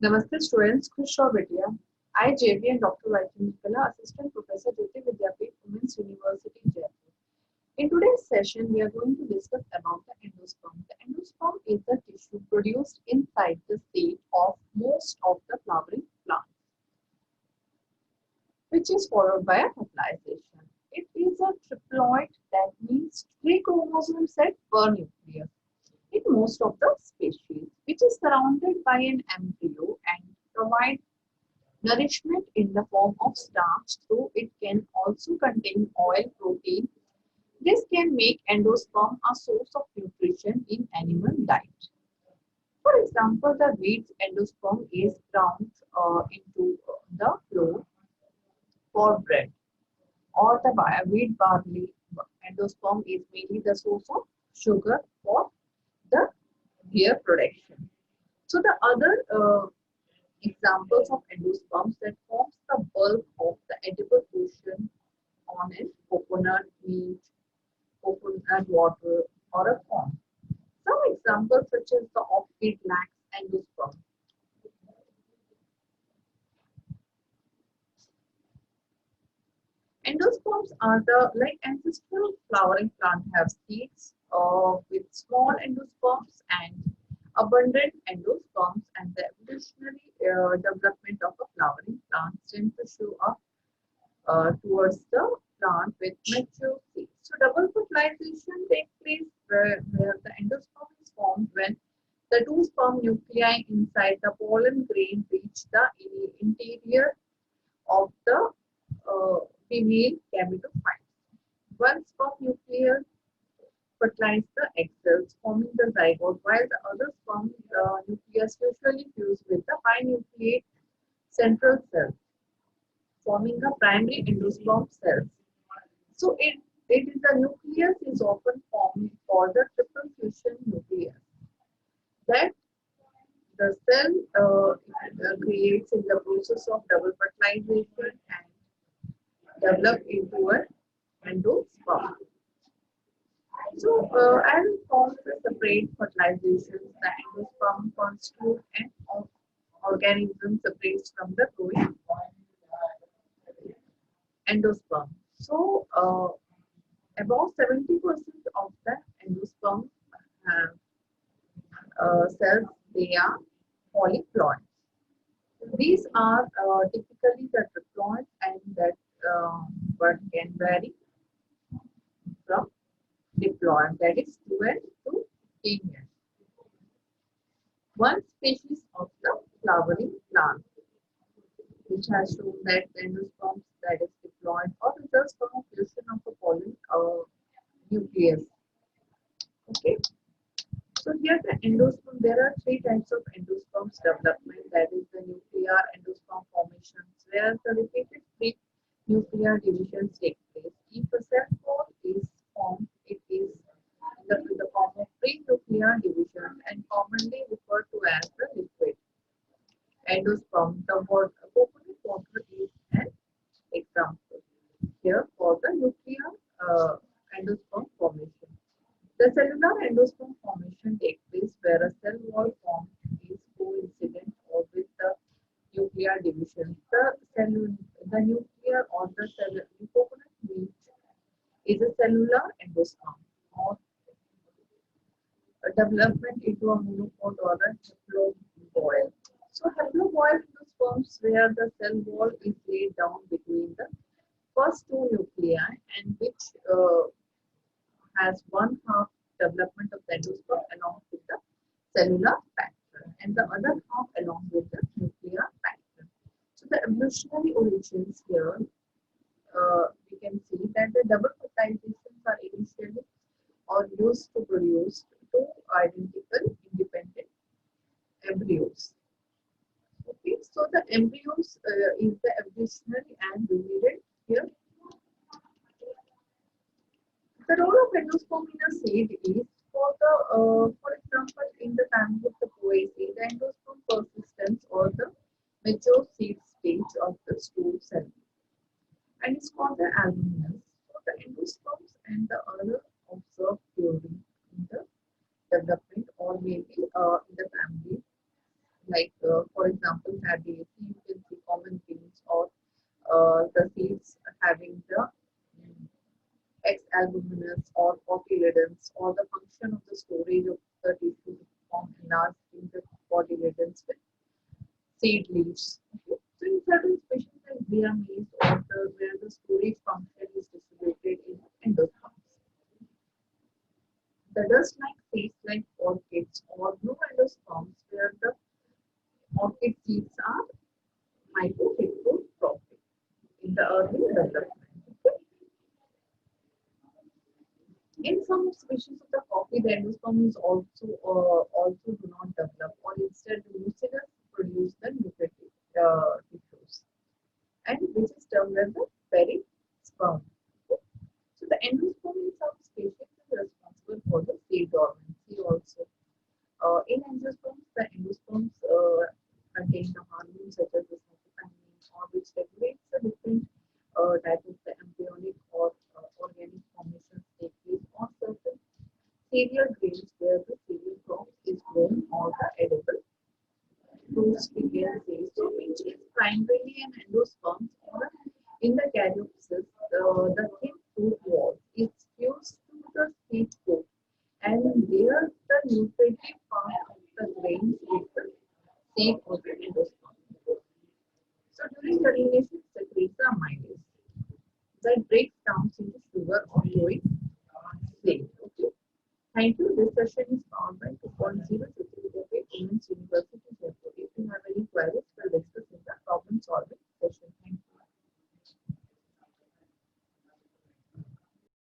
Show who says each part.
Speaker 1: Namaste students, Krish Vidya. I, JV Dr Chandrakala, Assistant Professor Jyoti Vidyapeeth, Women's University, Jaipur. In today's session, we are going to discuss about the endosperm. The endosperm is the tissue produced inside the seed of most of the flowering plants, which is followed by a fertilization. It is a triploid, that means three chromosomes set per nucleus in most of the species, which is surrounded by an embryo and provides nourishment in the form of starch, though it can also contain oil, protein. This can make endosperm a source of nutrition in animal diet. For example, the wheat's endosperm is ground into the flour for bread, or the wheat barley endosperm is mainly the source of sugar for the beer production. So the other examples of endosperms that forms the bulk of the edible portion on is coconut, meat, coconut water, or a corn. Some examples such as the orchid lacks endosperm. Endosperms are the like ancestral flowering plant have seeds with small endosperms and abundant endosperms, and the evolutionary development of a flowering plant tends to show up towards the plant with mature seeds. So double fertilization takes place where the endosperm is formed when the two sperm nuclei inside the pollen grain reach the interior of the female gametophyte. One sperm nucleus fertilize the egg cells, forming the zygote, while the other sperm nucleus usually fuse with the binucleate central cell, forming a primary endosperm cells. So it is the nucleus is often formed for the triple fusion nucleus that the cell creates in the process of double fertilization and develop into an endosperm. So as it forms the separate fertilizations, the endosperm constitute an organism separates from the growing endosperm. So about 70% of the endosperm have cells, they are polyploid. These are typically the triploid and that but can vary from diploid, that is 12 to 10 years. One species of the flowering plant which has shown that the endosperms that is diploid or results from a fusion of a pollen nucleus. Okay. So here the endosperm, there are three types of endosperms development, that is the nuclear endosperm formations where the repeated three nuclear divisions take place. If a cell wall is formed, it is in the form of pre-nuclear division and commonly referred to as the liquid endosperm. The word coconut water is an example here for the nuclear endosperm formation. The cellular endosperm formation takes place where a cell wall formed is coincident or with the nuclear division. The nuclear or the cellular coconut meat is a cellular endosperm or a development into a monopod or a haploid. So haploid endosperms where the cell wall is laid down between the first two nuclei and which has one half development of the endosperm along with the cellular pattern and the other half along with the nuclear pattern. So the evolutionary origins here, we can see that the double fertilizations are initially or used to produce two identical independent embryos. Okay, so the embryos is the evolutionary and related here. The role of endosperm in a seed is for example, in the family of the poaceae, the endosperm persistence or the mature seed stage of the stool cell, and it's called the albuminous. So the endosperms and the other observed during the development or maybe in the family like for example, cabbage, you can see common beans or the seeds having the X-albuminous or cotyledons or the function of the storage of the tissue to form enlarged in the cotyledons with seed leaves. Okay. So in certain species like Bria maize or where the storage function is distributed in endosperms. The dust-like seeds like orchids or blue endosperms where the orchid seeds are microheterotrophic in the early development. In some species of the coffee, the endosperm is also do not develop, or instead the mucinous produce the nutritive tissues, and which is termed as the perisperm. So the endosperm in some species is responsible for the seed dormancy also. In angiosperms, the endosperms contain the hormones such as the cytokinin, or which regulates the different type of the embryonic or organic formations take place on certain cereal grains where the cereal crop is grown or the edible fruits begin phase, so which is primarily an endosperm or in the caryopsis, the thin fruit wall is fused to the seed coat and there the nutritive part of the grains with the seed of the endosperm. So during germination, it secretes the amylase that breaks down into sugar or growing slave. Okay. Thank you. This session is powered by 2.0 Vidyapeeth Women's University.